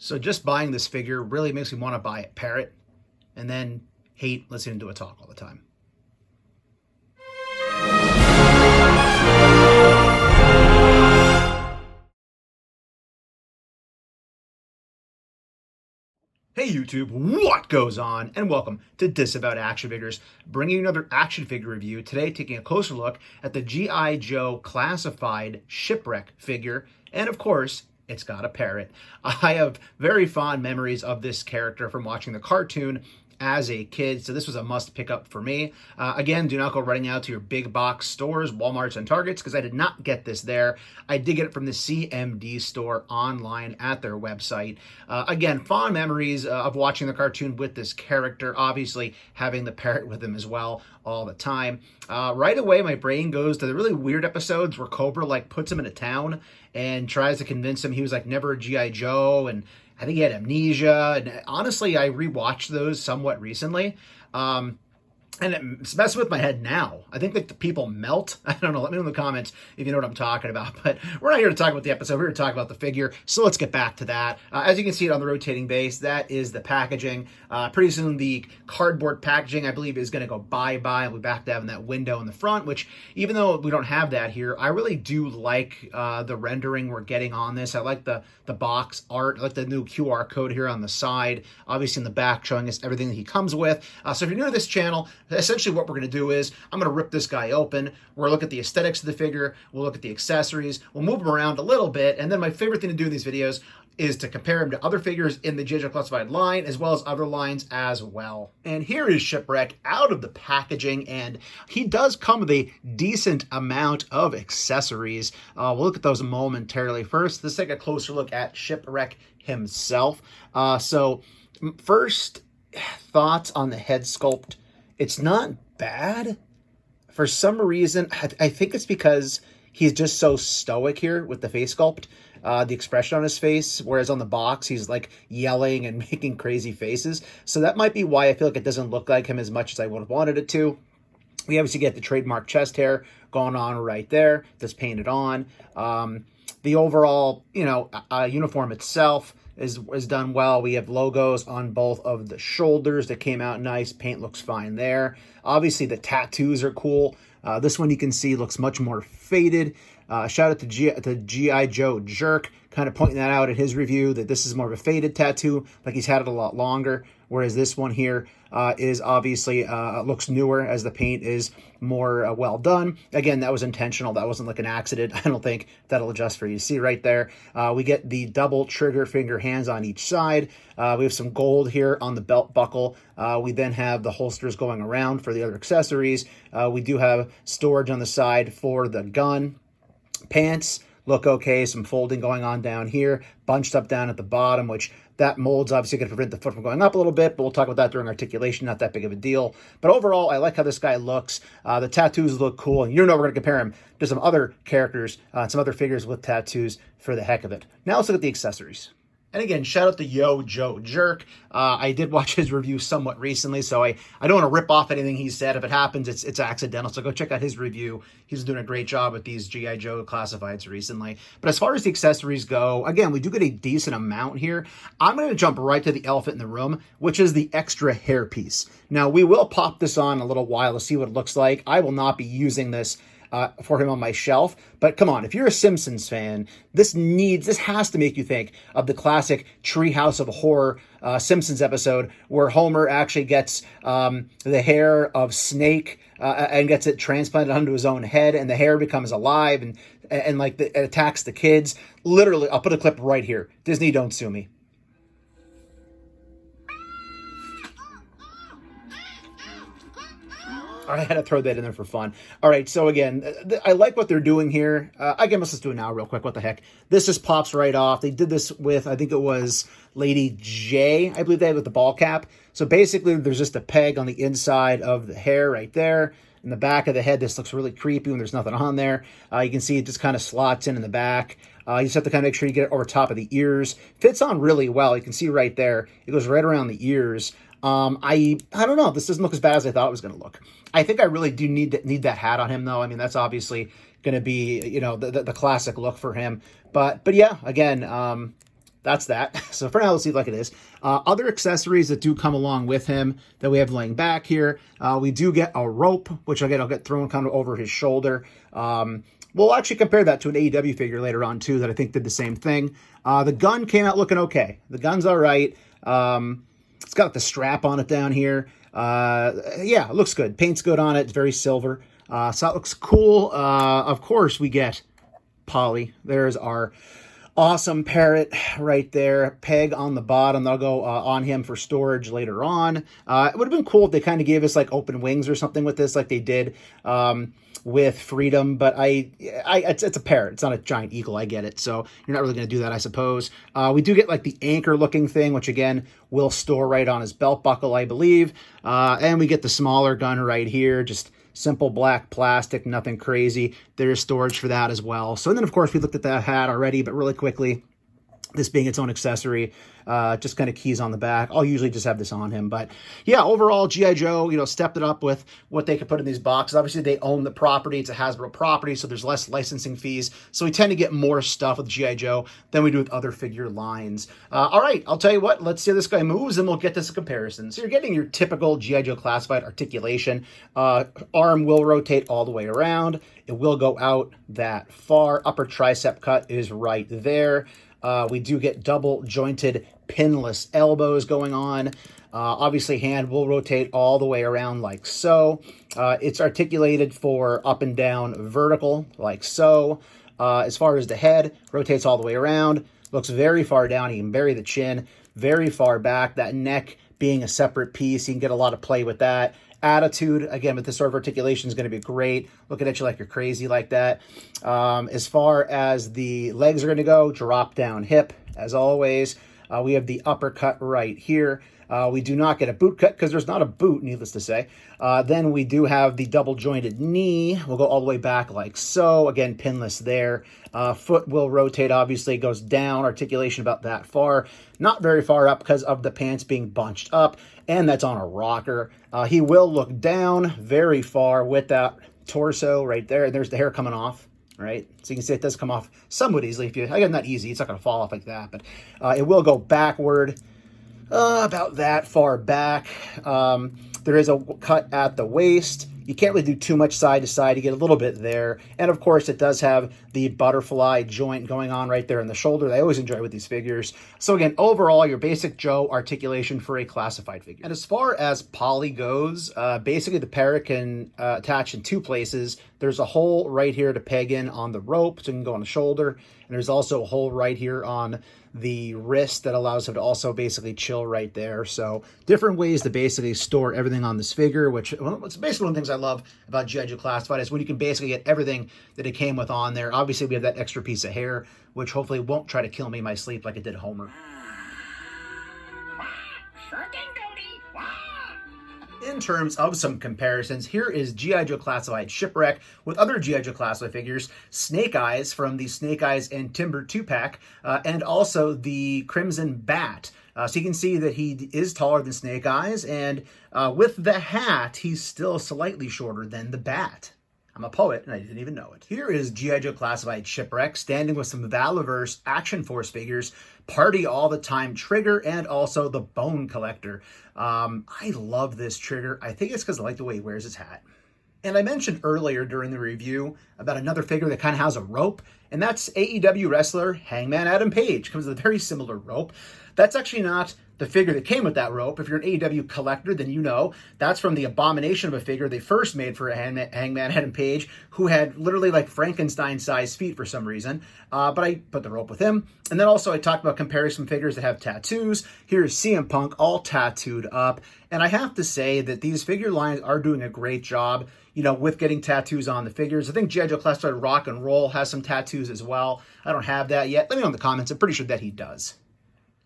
So just buying this figure really makes me want to buy a parrot and then hate listening to it talk all the time. Hey YouTube, what goes on? And welcome to Disavowed Action Figures, bringing you another action figure review. Today, taking a closer look at the GI Joe Classified Shipwreck figure, and of course, it's got a parrot. I have very fond memories of this character from watching the cartoon as a kid, so this was a must pick up for me. Again, do not go running out to your big box stores, Walmarts and Targets, because I did not get this there. I did get it from the CMD store online at their website. Again, fond memories of watching the cartoon with this character, obviously having the parrot with him as well all the time. Right away, my brain goes to the really weird episodes where Cobra puts him in a town and tries to convince him he was never a GI Joe, and I think he had amnesia. And honestly, I rewatched those somewhat recently. And it's messing with my head now. I think the people melt. I don't know. Let me know in the comments if you know what I'm talking about. But we're not here to talk about the episode. We're here to talk about the figure. So let's get back to that. As you can see it on the rotating base, that is the packaging. Pretty soon the cardboard packaging, I believe, is going to go bye-bye. And we'll be back to having that window in the front, which even though we don't have that here, I really do like the rendering we're getting on this. I like the box art. I like the new QR code here on the side. Obviously in the back showing us everything that he comes with. So if you're new to this channel, essentially what we're going to do is I'm going to rip this guy open. We're going to look at the aesthetics of the figure. We'll look at the accessories. We'll move him around a little bit. And then my favorite thing to do in these videos is to compare him to other figures in the GI Joe Classified line, as well as other lines as well. And here is Shipwreck out of the packaging, and he does come with a decent amount of accessories. We'll look at those momentarily. First, let's take a closer look at Shipwreck himself. So first, thoughts on the head sculpt. It's not bad. For some reason, I think it's because he's just so stoic here with the face sculpt. The expression on his face, whereas on the box, he's yelling and making crazy faces. So that might be why I feel like it doesn't look like him as much as I would have wanted it to. We obviously get the trademark chest hair going on right there that's painted on. The overall, uniform itself is done well. We have logos on both of the shoulders that came out nice. Paint looks fine there. Obviously, the tattoos are cool. This one you can see looks much more faded. Shout out to GI Joe Jerk, kind of pointing that out in his review, that this is more of a faded tattoo, like he's had it a lot longer, whereas this one here is obviously looks newer as the paint is more well done. Again, that was intentional. That wasn't like an accident. I don't think that'll adjust for you. See right there, we get the double trigger finger hands on each side. We have some gold here on the belt buckle. We then have the holsters going around for the other accessories. We do have storage on the side for the gun. Pants look okay, some folding going on down here, bunched up down at the bottom, which that mold's obviously going to prevent the foot from going up a little bit, but we'll talk about that during articulation, not that big of a deal. But overall, I like how this guy looks. The tattoos look cool, and we're going to compare him to some other characters, some other figures with tattoos for the heck of it. Now let's look at the accessories. And again, shout out to Joe Jerk. I did watch his review somewhat recently, so I don't want to rip off anything he said. If it happens, it's accidental. So go check out his review. He's doing a great job with these GI Joe Classifieds recently. But as far as the accessories go, again, we do get a decent amount here. I'm going to jump right to the elephant in the room, which is the extra hairpiece. Now, we will pop this on in a little while to see what it looks like. I will not be using this for him on my shelf, but come on, if you're a Simpsons fan, this has to make you think of the classic Treehouse of Horror Simpsons episode where Homer actually gets the hair of Snake and gets it transplanted onto his own head, and the hair becomes alive and it attacks the kids. Literally, I'll put a clip right here. Disney, don't sue me. I had to throw that in there for fun. All right, so again, I like what they're doing here. Again, let's just do it now real quick. What the heck? This just pops right off. They did this with, I think it was Lady J, I believe they had with the ball cap. So basically, there's just a peg on the inside of the hair right there. In the back of the head, this looks really creepy when there's nothing on there. You can see it just kind of slots in the back. You just have to kind of make sure you get it over top of the ears. Fits on really well. You can see right there. It goes right around the ears. I don't know. This doesn't look as bad as I thought it was going to look. I think I really do need that hat on him, though. I mean, that's obviously going to be, the classic look for him. But yeah, again, that's that. So for now, let's leave it like it is. Other accessories that do come along with him that we have laying back here. We do get a rope, which again, I'll get thrown kind of over his shoulder. We'll actually compare that to an AEW figure later on too that I think did the same thing. The gun came out looking okay. The gun's all right. It's got the strap on it down here. Yeah, it looks good. Paint's good on it. It's very silver. So that looks cool. Of course, we get Polly. There's our awesome parrot right there. Peg on the bottom. That'll go on him for storage later on. It would have been cool if they kind of gave us like open wings or something with this, like they did with Freedom. But it's a parrot. It's not a giant eagle. I get it. So you're not really going to do that, I suppose. We do get like the anchor looking thing, which again will store right on his belt buckle, I believe. And we get the smaller gun right here. Just simple black plastic, nothing crazy. There's storage for that as well. So then, of course, we looked at that hat already, but really quickly, this being its own accessory, just kind of keys on the back. I'll usually just have this on him. But yeah, overall, GI Joe, stepped it up with what they could put in these boxes. Obviously, they own the property. It's a Hasbro property, so there's less licensing fees. So we tend to get more stuff with GI Joe than we do with other figure lines. All right, I'll tell you what. Let's see how this guy moves, and we'll get this a comparison. So you're getting your typical GI Joe Classified articulation. Arm will rotate all the way around. It will go out that far. Upper tricep cut is right there. We do get double jointed pinless elbows going on. Obviously, hand will rotate all the way around like so. It's articulated for up and down vertical like so. As far as the head, rotates all the way around. Looks very far down. You can bury the chin very far back. That neck being a separate piece, you can get a lot of play with that. Attitude, again, with this sort of articulation is going to be great. Looking at you like you're crazy like that. As far as the legs are going to go, drop down hip, as always. We have the uppercut right here. We do not get a boot cut because there's not a boot, needless to say. Then we do have the double jointed knee. We'll go all the way back like so. Again, pinless there. Foot will rotate, obviously, goes down. Articulation about that far. Not very far up because of the pants being bunched up. And that's on a rocker. He will look down very far with that torso right there. And there's the hair coming off. Right, so you can see it does come off somewhat easily. Again, not easy. It's not going to fall off like that, but it will go backward about that far back. There is a cut at the waist. You can't really do too much side to side. You get a little bit there. And of course, it does have the butterfly joint going on right there in the shoulder that I always enjoy with these figures. So again, overall, your basic Joe articulation for a classified figure. And as far as Polly goes, basically the parrot can attach in two places. There's a hole right here to peg in on the rope, so it can go on the shoulder. And there's also a hole right here on the wrist that allows him to also basically chill right there. So different ways to basically store everything on this figure, which it's basically one of the things I love about GI Joe Classified is when you can basically get everything that it came with on there. Obviously, we have that extra piece of hair, which hopefully won't try to kill me in my sleep like it did Homer. In terms of some comparisons, here is GI Joe Classified Shipwreck with other GI Joe Classified figures, Snake Eyes from the Snake Eyes and Timber 2-pack, and also the Crimson Bat. So you can see that he is taller than Snake Eyes, and with the hat, he's still slightly shorter than the Bat. I'm a poet, and I didn't even know it. Here is G.I. Joe Classified Shipwreck, standing with some Valaverse Action Force figures, Party All the Time Trigger, and also the Bone Collector. I love this Trigger. I think it's because I like the way he wears his hat. And I mentioned earlier during the review about another figure that kind of has a rope, and that's AEW wrestler Hangman Adam Page. Comes with a very similar rope. That's actually not the figure that came with that rope. If you're an AEW collector, then you know that's from the abomination of a figure they first made for Hangman Adam Page, who had literally like Frankenstein-sized feet for some reason. But I put the rope with him. And then also I talked about comparing some figures that have tattoos. Here's CM Punk all tattooed up. And I have to say that these figure lines are doing a great job, you know, with getting tattoos on the figures. I think G.I. Joe Classified Rock and Roll has some tattoos as well. I don't have that yet. Let me know in the comments. I'm pretty sure that he does.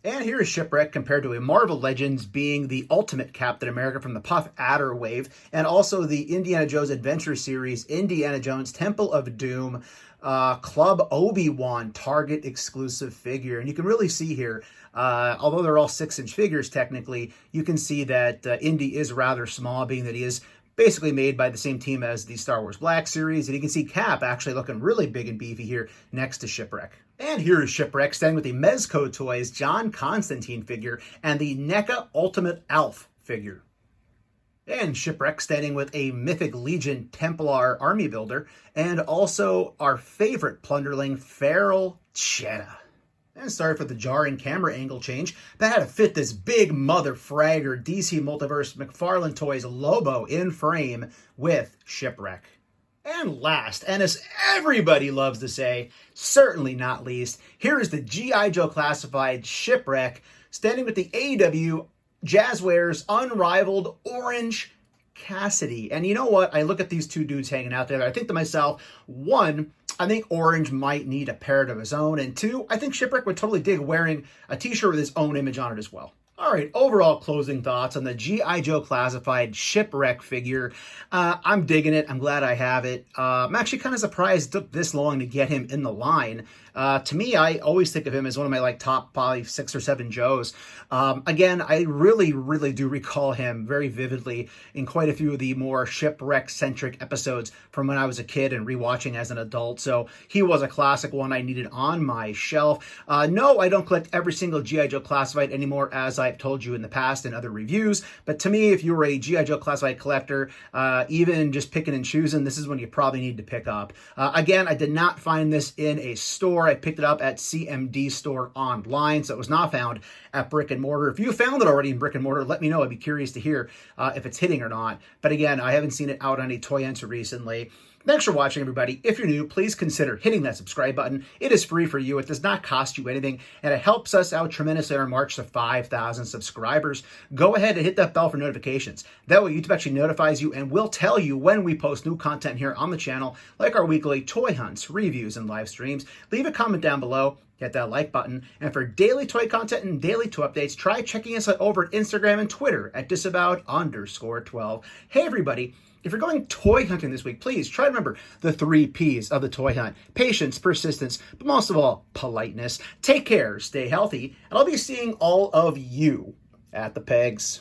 And here is Shipwreck compared to a Marvel Legends being the ultimate Captain America from the Puff Adder wave, and also the Indiana Jones Adventure Series, Indiana Jones Temple of Doom, Club Obi-Wan Target exclusive figure. And you can really see here, although they're all 6-inch figures technically, you can see that Indy is rather small, being that he is basically made by the same team as the Star Wars Black Series. And you can see Cap actually looking really big and beefy here next to Shipwreck. And here is Shipwreck standing with the Mezco Toys John Constantine figure and the Neca Ultimate Elf figure. And Shipwreck standing with a Mythic Legion Templar army builder and also our favorite plunderling Feral Cheetah. And sorry for the jarring camera angle change, that had to fit this big mother fragger DC Multiverse McFarlane Toys Lobo in frame with Shipwreck. And last, and as everybody loves to say, certainly not least, here is the GI Joe Classified Shipwreck standing with the AEW Jazzwares Unrivaled Orange Cassidy. And you know what? I look at these two dudes hanging out there. I think to myself, one, I think Orange might need a parrot of his own. And two, I think Shipwreck would totally dig wearing a t-shirt with his own image on it as well. All right, overall closing thoughts on the G.I. Joe Classified Shipwreck figure. I'm digging it. I'm glad I have it. I'm actually kind of surprised it took this long to get him in the line. To me, I always think of him as one of my top probably 6 or 7 Joes. Again, I really do recall him very vividly in quite a few of the more Shipwreck-centric episodes from when I was a kid and rewatching as an adult. So he was a classic one I needed on my shelf. No, I don't collect every single G.I. Joe Classified anymore, as I've told you in the past in other reviews. But to me, if you're a G.I. Joe Classified collector, even just picking and choosing, this is one you probably need to pick up. Again, I did not find this in a store. I picked it up at CMD store online, so it was not found at brick and mortar. If you found it already in brick and mortar, let me know. I'd be curious to hear if it's hitting or not. But again, I haven't seen it out on a Toy Hunter recently. Thanks for watching, everybody. If you're new, please consider hitting that subscribe button. It is free for you. It does not cost you anything, and it helps us out tremendously on our march to 5,000 subscribers. Go ahead and hit that bell for notifications. That way, YouTube actually notifies you and will tell you when we post new content here on the channel, like our weekly toy hunts, reviews, and live streams. Leave a comment down below. Hit that like button. And for daily toy content and daily toy updates, try checking us out over at Instagram and Twitter at Disavowed_12. Hey, everybody. If you're going toy hunting this week, please try to remember the 3 Ps of the toy hunt. Patience, persistence, but most of all, politeness. Take care, stay healthy, and I'll be seeing all of you at the pegs.